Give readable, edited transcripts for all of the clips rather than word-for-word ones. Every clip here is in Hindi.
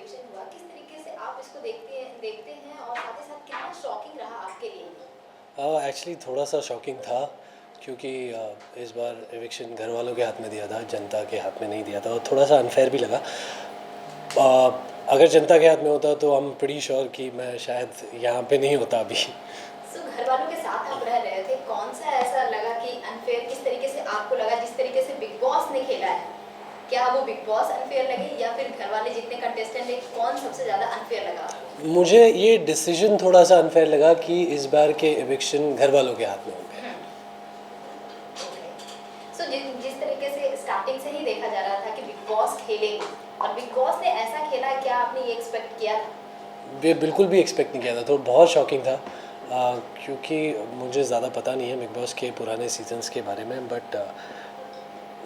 एविक्शन हुआ, किस तरीके से आप इसको देखते हैं और साथ ही साथ कितना शॉकिंग रहा आपके लिए? एक्चुअली थोड़ा सा शॉकिंग था क्योंकि इस बार एविक्शन घर वालों के हाथ में दिया था, जनता के हाथ में नहीं दिया था और थोड़ा सा अनफेयर भी लगा। अगर जनता के हाथ में होता तो आई एम प्रीटी श्योर कि मैं शायद यहाँ पे नहीं होता अभी। सो घर वालों के साथ आप रह रहे थे, कौन सा ऐसा लगा कि अनफेयर किस तरीके से आपको लगा जिस तरीके से बिग बॉस ने खेला है? क्या वो बिग बॉस अनफेयर लगे या फिर घर वाले जितने कंटेस्टेंट है कौन सबसे ज़्यादा अनफेयर लगा आपको? मुझे ये डिसीजन थोड़ा सा अनफेयर लगा कि इस बार के एविक्शन घर वालों के हाथ में होंगे। सो जिस तरीके से स्टार्टिंग से ही देखा जा रहा था कि बिग बॉस खेलेंगे और बिग बॉस ने ऐसा खेला, क्या आपने ये एक्सपेक्ट किया था? बिल्कुल भी एक्सपेक्ट नहीं किया था, तो बहुत शॉकिंग था। क्योंकि मुझे ज़्यादा पता नहीं है बिग बॉस के पुराने सीजन्स के बारे में, बट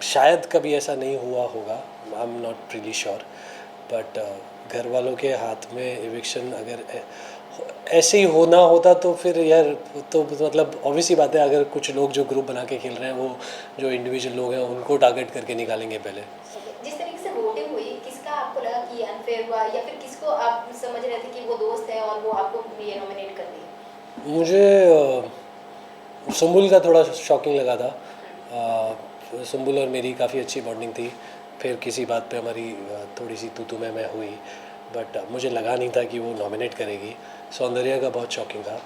शायद कभी ऐसा नहीं हुआ होगा, I am not really sure. But घर वालों के हाथ में एविक्शन अगर ऐसे ही होना होता तो फिर यार, तो मतलब ऑब्वियस ही बात है, अगर कुछ लोग जो ग्रुप बना के खेल रहे हैं वो जो इंडिविजुअल लोग हैं उनको टारगेट करके निकालेंगे पहले। जिस तरीके से वोटिंग हुई, किसका आपको लगा कि ये अनफेयर हुआ या फिर किसको आप समझ रहे थे कि वो दोस्त है और वो आपको ये नॉमिनेट कर दिए? मुझे सुम्बुल का थोड़ा शॉकिंग लगा था। सुम्बुल और मेरी काफ़ी अच्छी बॉन्डिंग थी, फिर किसी बात पे हमारी थोड़ी सी तू मैं हुई, बट मुझे लगा नहीं था कि वो नॉमिनेट करेगी। सौंदर्या का बहुत शॉकिंग था।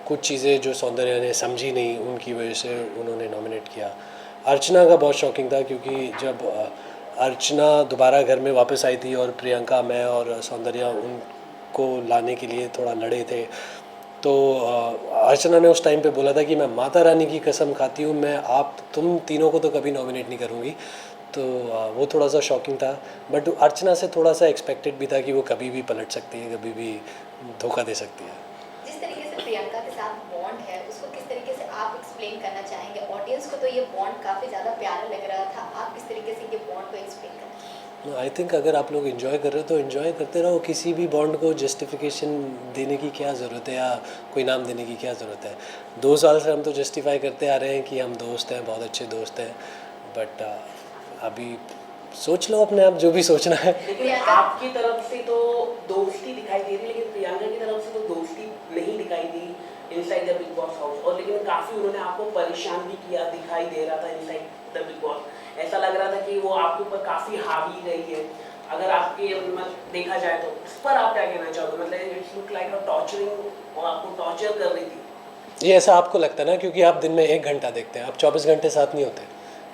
कुछ चीज़ें जो सौंदर्या ने समझी नहीं उनकी वजह से उन्होंने नॉमिनेट किया। अर्चना का बहुत शॉकिंग था क्योंकि जब अर्चना दोबारा घर में वापस आई थी और प्रियंका, मैं और सौंदर्या उनको लाने के लिए थोड़ा लड़े थे, तो अर्चना ने उस टाइम पे बोला था कि मैं माता रानी की कसम खाती हूँ, मैं तुम तीनों को तो कभी नॉमिनेट नहीं करूँगी। तो वो थोड़ा सा शॉकिंग था, बट अर्चना से थोड़ा सा एक्सपेक्टेड भी था कि वो कभी भी पलट सकती है, कभी भी धोखा दे सकती है। जिस तरीके से प्रियंका के साथ बॉन्ड है उसको किस तरीके से आप एक्सप्लेन करना चाहेंगे? ऑडियंस को तो ये बॉन्ड काफ़ी ज़्यादा प्यारा लग रहा था, आप किस तरीके से ये बॉन्ड को एक्सप्लेन करना चाहेंगे? आई थिंक अगर आप लोग इन्जॉय कर रहे हो तो इन्जॉय करते रहो, किसी भी बॉन्ड को जस्टिफिकेशन देने की क्या ज़रूरत है या कोई नाम देने की क्या ज़रूरत है। 2 साल से हम तो जस्टिफाई करते आ रहे हैं कि हम दोस्त हैं, बहुत अच्छे दोस्त हैं, बट अभी सोच लो अपने आप जो भी सोचना है। लेकिन आपकी तरफ से तो दोस्ती दिखाई दे रही, लेकिन प्रियंका की तरफ से तो दोस्ती नहीं दिखाई the inside the big boss house, और लेकिन काफ़ी उन्होंने आपको परेशान भी किया दिखाई दे रहा था इनसाइड द बिग बॉस। ऐसा लग रहा था कि वो आपके ऊपर काफ़ी हावी रही है। अगर आपके मतलब देखा जाए तो उस पर आप क्या कहना चाहोगे? मतलब it's look like a torturing, और आपको टॉर्चर कर रही थी। ये ऐसा आपको लगता है ना, क्योंकि आप दिन में 1 घंटा देखते हैं, आप 24 घंटे साथ नहीं होते,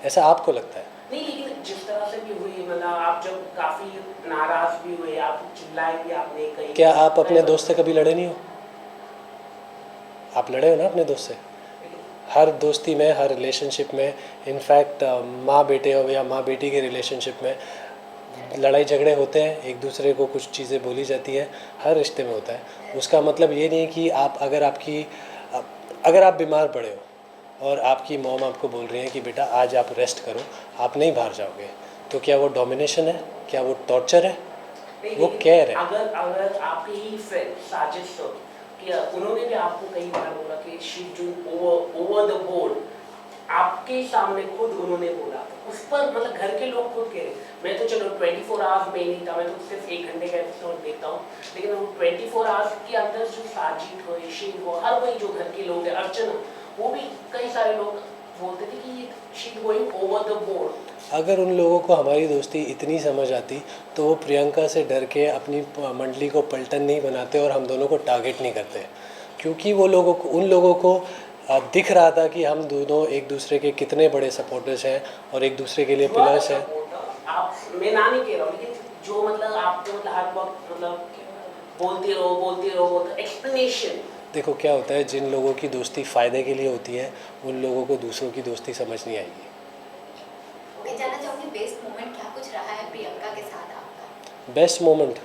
ऐसा आपको लगता है। नहीं, लेकिन जिस तरह से भी हुई, मतलब आप जब काफ़ी नाराज़ भी हुए, आप चिल्लाए भी आपने कहीं। क्या आप अपने दोस्त से कभी लड़े नहीं हो? आप लड़े हो ना अपने दोस्त से? हर दोस्ती में, हर रिलेशनशिप में, इनफैक्ट माँ बेटे हो या माँ बेटी के रिलेशनशिप में लड़ाई झगड़े होते हैं, एक दूसरे को कुछ चीज़ें बोली जाती हैं, हर रिश्ते में होता है। उसका मतलब ये नहीं कि आप अगर आप बीमार पड़े हो और आपकी मॉम आपको बोल रही हैं कि बेटा आज आप रेस्ट करो, आप नहीं बाहर जाओगे, तो क्या वो डोमिनेशन है? क्या वो टॉर्चर है? वो केयर है। अगर आपके ही फ्रेंड साजिश सर, कि उन्होंने भी आपको कई बार बोला कि she doing over the board, आपके सामने खुद उन्होंने बोला, उस पर मतलब घर के लोग खुद कह रहे। मैं तो चलो 24 आवर्स में नहीं था, मैं तो सिर्फ 1 घंटे का एपिसोड देखता हूँ, लेकिन वो 24 आवर्स के अंदर जो साजिद हो, शिव हो, हर कोई जो घर के लोग हैं, अर्चना, वो भी कई सारे लोग बोलते थे कि she going over the board. अगर उन लोगों को हमारी दोस्ती इतनी समझ आती तो वो प्रियंका से डर के अपनी मंडली को पलटन नहीं बनाते और हम दोनों को टारगेट नहीं करते, क्योंकि उन लोगों को दिख रहा था कि हम दोनों एक दूसरे के कितने बड़े सपोर्टर्स हैं और एक दूसरे के लिए पिलर्स हैं। आप, मैं ना नहीं कह रहा हूँ, लेकिन जो मतलब आपको मतलब हर वक्त मतलब बोलते रहो एक्सप्लेनेशन। देखो क्या होता है, जिन लोगों की दोस्ती फ़ायदे के लिए होती है उन लोगों को दूसरों की दोस्ती समझ नहीं आएगी। मैं जानना चाहूँगी बेस्ट मोमेंट क्या कुछ रहा है प्रियंका के साथ आपका? बेस्ट मोमेंट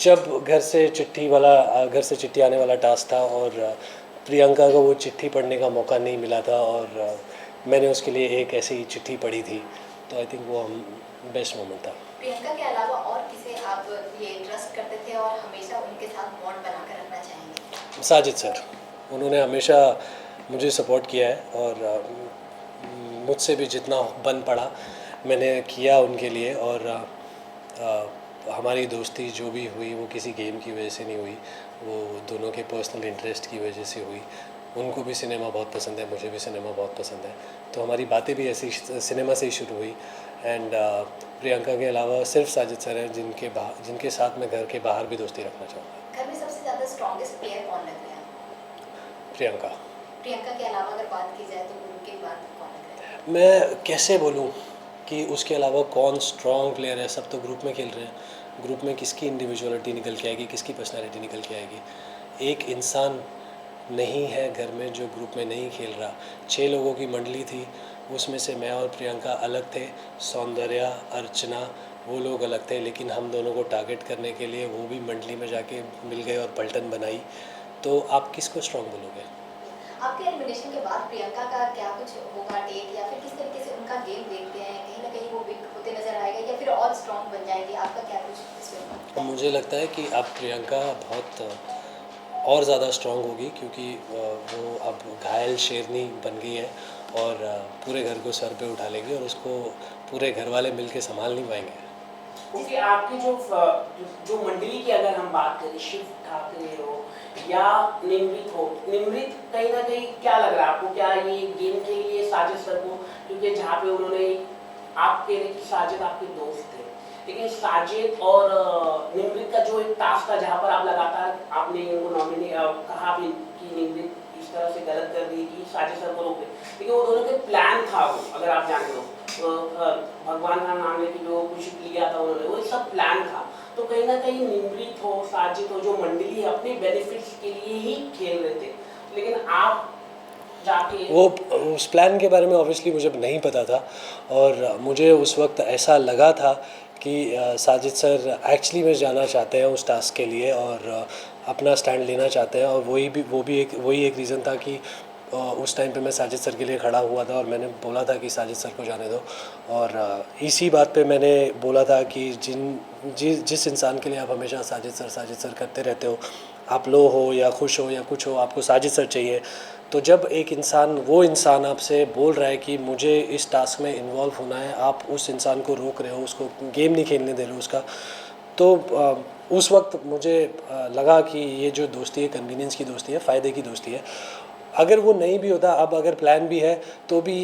जब घर से चिट्ठी आने वाला टास्क था और प्रियंका को वो चिट्ठी पढ़ने का मौका नहीं मिला था और मैंने उसके लिए एक ऐसी चिट्ठी पढ़ी थी, तो आई थिंक वो बेस्ट मोमेंट था। प्रियंका के अलावा और किसे आप ये ट्रस्ट करते थे और हमेशा उनके साथ बॉन्ड बनाकर रखना चाहेंगे? साजिद सर, उन्होंने हमेशा मुझे सपोर्ट किया है और मुझसे भी जितना बन पड़ा मैंने किया उनके लिए। और हमारी दोस्ती जो भी हुई वो किसी गेम की वजह से नहीं हुई, वो दोनों के पर्सनल इंटरेस्ट की वजह से हुई। उनको भी सिनेमा बहुत पसंद है, मुझे भी सिनेमा बहुत पसंद है, तो हमारी बातें भी ऐसी सिनेमा से ही शुरू हुई। एंड प्रियंका के अलावा सिर्फ साजिद सर हैं जिनके साथ मैं घर के बाहर भी दोस्ती रखना चाहूँगा। घर में सबसे ज़्यादा स्ट्रॉन्गेस्ट प्लेयर कौन लग रहा है? प्रियंका। प्रियंका के अलावा अगर बात की जाए तो उनके बाद कौन लग रहा है? मैं कैसे बोलूँ कि उसके अलावा कौन स्ट्रॉन्ग प्लेयर है? सब तो ग्रुप में खेल रहे हैं, ग्रुप में किसकी इंडिविजुअलिटी निकल के आएगी, किसकी पर्सनैलिटी निकल के आएगी? एक इंसान नहीं है घर में जो ग्रुप में नहीं खेल रहा। 6 लोगों की मंडली थी, उसमें से मैं और प्रियंका अलग थे, सौंदर्या, अर्चना वो लोग अलग थे, लेकिन हम दोनों को टारगेट करने के लिए वो भी मंडली में जाके मिल गए और पलटन बनाई। तो आप किसको स्ट्रॉन्ग बोलोगे? आपके एलिमिनेशन के बाद प्रियंका का क्या कुछ होगा टेक, या फिर किस तरीके से उनका गेम देखते हैं? कहीं ना कहीं वो वीक होते नजर आएगा या फिर और स्ट्रॉन्ग बन जाएगी? आपका क्या कुछ इसमें? मुझे लगता है कि अब प्रियंका बहुत और ज़्यादा स्ट्रॉन्ग होगी, क्योंकि वो अब घायल शेरनी बन गई है और पूरे घर को सर पे उठा लेगी और उसको पूरे घर वाले मिल के संभाल नहीं पाएंगे। क्योंकि आपकी जो मंडली की अगर हम बात करें, शिव ठाकरे हो या निमृत हो, निमृत कहीं ना कहीं क्या लग रहा है आपको, क्या ये गेम के लिए साजिद सर को, क्योंकि जहाँ पे उन्होंने आप कह रहे कि साजिद आपके दोस्त थे, लेकिन साजिद और निमृत का जो एक टास्क था जहाँ पर आप लगातार आपने इनको नॉमिनेट कहा भी कि निमृत इस तरह से गलत कर दी कि साजिद सर को रोके, लेकिन वो दोनों के प्लान था, वो अगर आप जानते हो भगवान का नाम लेके जो कुछ लिया था उन्होंने, वो सब प्लान था। तो कहीं ना कहीं निमृत हो, साजिद हो, जो मंडली है अपने बेनिफिट्स के लिए ही खेल रहे थे, लेकिन आप जाके वो उस प्लान के बारे में ऑब्वियसली मुझे नहीं पता था, और मुझे उस वक्त ऐसा लगा था कि साजिद सर एक्चुअली में जाना चाहते हैं उस टास्क के लिए और अपना स्टैंड लेना चाहते हैं, और वही एक रीज़न था कि उस टाइम पे मैं साजिद सर के लिए खड़ा हुआ था और मैंने बोला था कि साजिद सर को जाने दो। और इसी बात पे मैंने बोला था कि जिस इंसान के लिए आप हमेशा साजिद सर करते रहते हो, आप लो हो या खुश हो या कुछ हो, आपको साजिद सर चाहिए। तो जब एक वो इंसान आपसे बोल रहा है कि मुझे इस टास्क में इन्वॉल्व होना है, आप उस इंसान को रोक रहे हो, उसको गेम नहीं खेलने दे रहे हो उसका, तो उस वक्त मुझे लगा कि ये जो दोस्ती है कन्वीनियंस की दोस्ती है, फ़ायदे की दोस्ती है। अगर वो नहीं भी होता, अब अगर प्लान भी है तो भी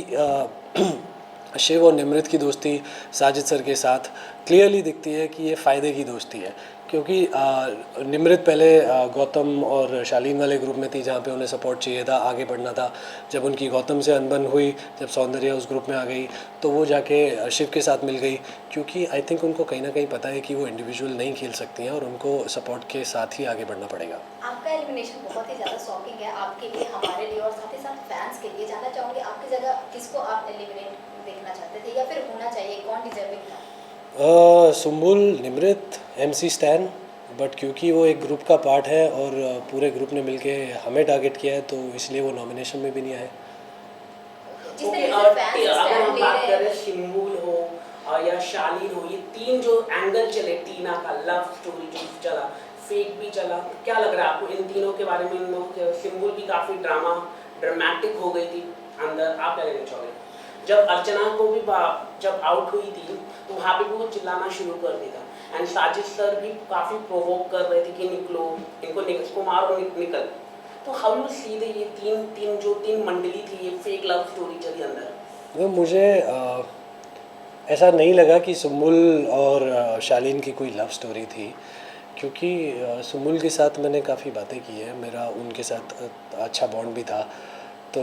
शिव और निमृत की दोस्ती साजिद सर के साथ क्लियरली दिखती है कि ये फ़ायदे की दोस्ती है, क्योंकि निमृत पहले गौतम और शालीन वाले ग्रुप में थी जहाँ पे उन्हें सपोर्ट चाहिए था, आगे बढ़ना था। जब उनकी गौतम से अनबन हुई, जब सौंदर्या उस ग्रुप में आ गई, तो वो जाके शिव के साथ मिल गई, क्योंकि आई थिंक उनको कहीं ना कहीं पता है कि वो इंडिविजुअल नहीं खेल सकती हैं और उनको सपोर्ट के साथ ही आगे बढ़ना पड़ेगा। आपका एलिमिनेशन बहुत ही ज़्यादा शॉकिंग है आपके लिए, हमारे लिए और साथ ही साथ फैंस के लिए। जानना चाहूँगी आपकी जगह किसको आप एलिमिनेट देखना चाहते थे या फिर होना चाहिए, कौन डिजर्विंग था? Sumbul, Nimrit, MC stand, but क्योंकि वो एक ग्रुप का पार्ट है और पूरे ग्रुप ने मिलके हमें टारगेट किया है, तो इसलिए वो नॉमिनेशन में भी नहीं आए। जिस ओके, तरीके से फैंस अगर स्टैंड हम ले बात रहे करें हैं, शिम्बुल हो या शालीन हो, ये तीन जो एंगल चले, टीना का लव स्टोरी जो चला, फेक भी चला, क्या लग रहा है आपको इन तीनों के बारे में? इन लोगों के शिम्बुल भी काफ़ी ड्रामेटिक हो गई थी अंदर, आप क्या कहना चाहोगे? जब अर्चना को भी जब आउट हुई थी तो वहाँ पे भी वो चिल्लाना शुरू कर दिया, एंड साजिद सर भी काफ़ी प्रोवोक कर रहे थे कि निकलो, इसको मारो, निकल। तो हाउ यू सी द ये तीन मंडली थी, ये फेक लव स्टोरी चली अंदर? मुझे ऐसा नहीं लगा कि सुम्बुल और शालीन की कोई लव स्टोरी थी, क्योंकि सुम्बुल के साथ मैंने काफ़ी बातें की है, मेरा उनके साथ अच्छा बॉन्ड भी था, तो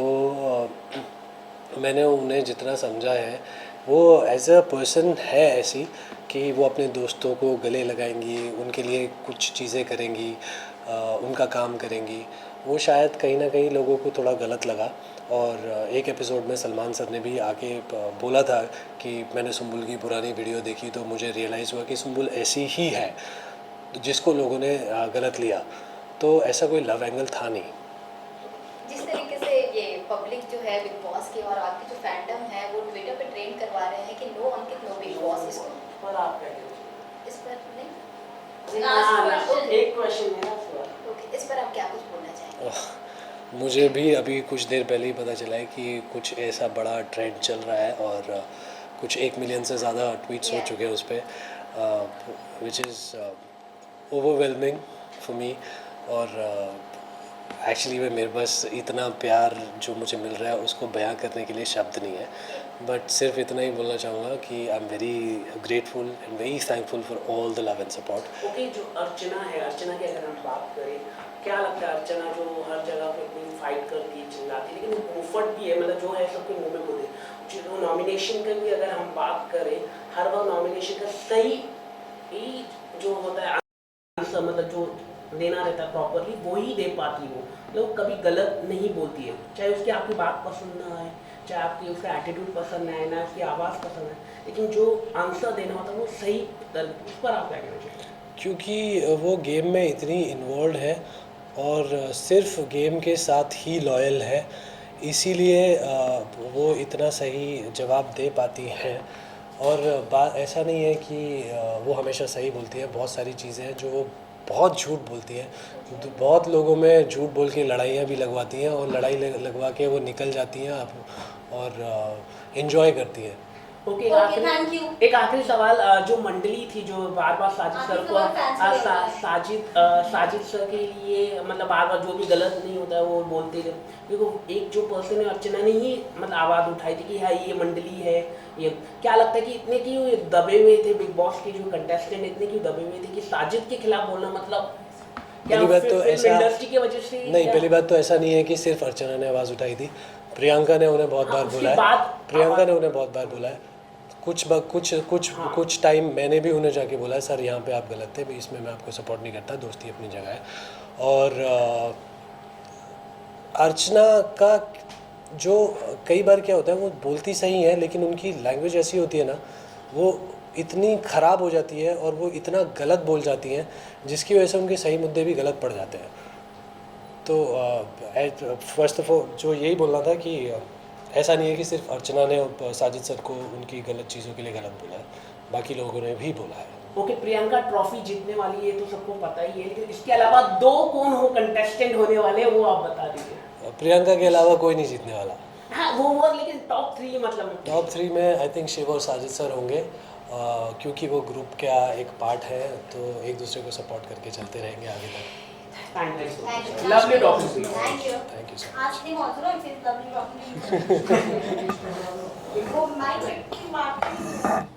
मैंने उन्हें जितना समझा है वो एज अ पर्सन है ऐसी कि वो अपने दोस्तों को गले लगाएंगी, उनके लिए कुछ चीज़ें करेंगी, उनका काम करेंगी। वो शायद कहीं ना कहीं लोगों को थोड़ा गलत लगा, और एक एपिसोड में सलमान सर ने भी आके बोला था कि मैंने सुम्बुल की पुरानी वीडियो देखी तो मुझे रियलाइज़ हुआ कि सुम्बुल ऐसी ही है, जिसको लोगों ने गलत लिया। तो ऐसा कोई लव एंगल था नहीं। जिस तरीके से ये पब्लिक जो है बिग बॉस की और आपकी जो फैंडम है वो ट्विटर पे ट्रेंड करवा रहे हैं कि नो अंकित नो बिग बॉस, इसको पर आप क्या कहते हो? इस पर नहीं, एक क्वेश्चन मेरा सवाल। ओके, इस पर आप क्या कुछ बोलना चाहेंगे? मुझे भी अभी कुछ देर पहले ही पता चला है कि कुछ ऐसा बड़ा ट्रेंड चल रहा है और कुछ 1 मिलियन से ज़्यादा ट्वीट्स हो Yeah. चुके हैं उस पर, which is overwhelming for me. और एक्चुअली में मेरे पास इतना प्यार जो मुझे मिल रहा है उसको बयां करने के लिए शब्द नहीं है, बट सिर्फ इतना ही बोलना चाहूँगा कि I am very grateful and very thankful for all the love and support. Okay, जो अर्चना है, अर्चना की अगर हम बात करें, क्या लगता है अर्चना जो हर जगह पे इतनी फाइट करती है, चिल्लाती है, लेकिन मुफट भी है, मतलब जो है सबके मुंह में बोलते हैं। जो नॉमिनेशन का भी अगर हम बात करें, हर बार नॉमिनेशन का सही ही जो होता है आंसर, मतलब जो देना रहता है प्रॉपरली, वो ही दे पाती वो, मतलब कभी गलत नहीं बोलती है, चाहे उसकी आपकी बात पसंद ना आए, चाहे आपकी उसका एटीट्यूड पसंद ना आए, ना उसकी आवाज़ पसंद आए, लेकिन जो आंसर देना होता है वो सही, उस पर आप क्या कहना चाहिए? क्योंकि वो गेम में इतनी इन्वॉल्व है और सिर्फ गेम के साथ ही लॉयल है, इसीलिए वो इतना सही जवाब दे पाती हैं। और बात ऐसा नहीं है कि वो हमेशा सही बोलती है, बहुत सारी चीज़ें हैं जो वो बहुत झूठ बोलती हैं। बहुत लोगों में झूठ बोल के लड़ाइयाँ भी लगवाती हैं और लड़ाई लगवा के वो निकल जाती हैं और इन्जॉय करती हैं। Okay, Okay, thank you. एक आखिरी सवाल, जो मंडली थी जो बार बार साजिद सर को, साजिद सर के लिए मतलब बार बार जो भी गलत नहीं होता है वो बोलते थे, देखो एक जो पर्सन है अर्चना ने ही मतलब आवाज़ उठाई थी कि हाँ ये मंडली है, ये क्या लगता है कि इतने क्यों दबे हुए थे बिग बॉस के जो कंटेस्टेंट, इतने क्यों दबे हुए थे कि साजिद के खिलाफ बोलना, मतलब क्या पहली बात तो ऐसा इंडस्ट्री की वजह से नहीं, क्या? पहली बात तो ऐसा नहीं है कि सिर्फ अर्चना ने आवाज़ उठाई थी, प्रियंका ने उन्हें बहुत हाँ, बार उसके बोला है, बाद प्रियंका ने उन्हें बहुत बार बोला है। हाँ। कुछ टाइम मैंने भी उन्हें जाके बोला है सर यहाँ पे आप गलत थे, इसमें मैं आपको सपोर्ट नहीं करता, दोस्ती अपनी जगह है। और अर्चना का जो कई बार क्या होता है वो बोलती सही है लेकिन उनकी लैंग्वेज ऐसी होती है ना, वो इतनी ख़राब हो जाती है और वो इतना गलत बोल जाती हैं जिसकी वजह से उनके सही मुद्दे भी गलत पड़ जाते हैं। तो फर्स्ट ऑफ ऑल जो यही बोलना था कि ऐसा नहीं है कि सिर्फ अर्चना ने साजिद सर को उनकी गलत चीज़ों के लिए गलत बोला है, बाकी लोगों ने भी बोला है। ओके, प्रियंका ट्रॉफी जीतने वाली है तो सबको पता ही है, लेकिन इसके अलावा दो कौन हो कंटेस्टेंट होने वाले हैं वो आप बता दीजिए। प्रियंका के अलावा कोई नहीं जीतने वाला। हाँ वो लेकिन टॉप 3 मतलब टॉप 3 में आई थिंक शिव और साजिद सर होंगे, क्योंकि वो ग्रुप का एक पार्ट है, तो एक दूसरे को सपोर्ट करके चलते रहेंगे आगे तक। Thank you, Thank you. Lovely topic. Thank you. Thank you sir. Ask him also if he's lovely talking. Oh, my God.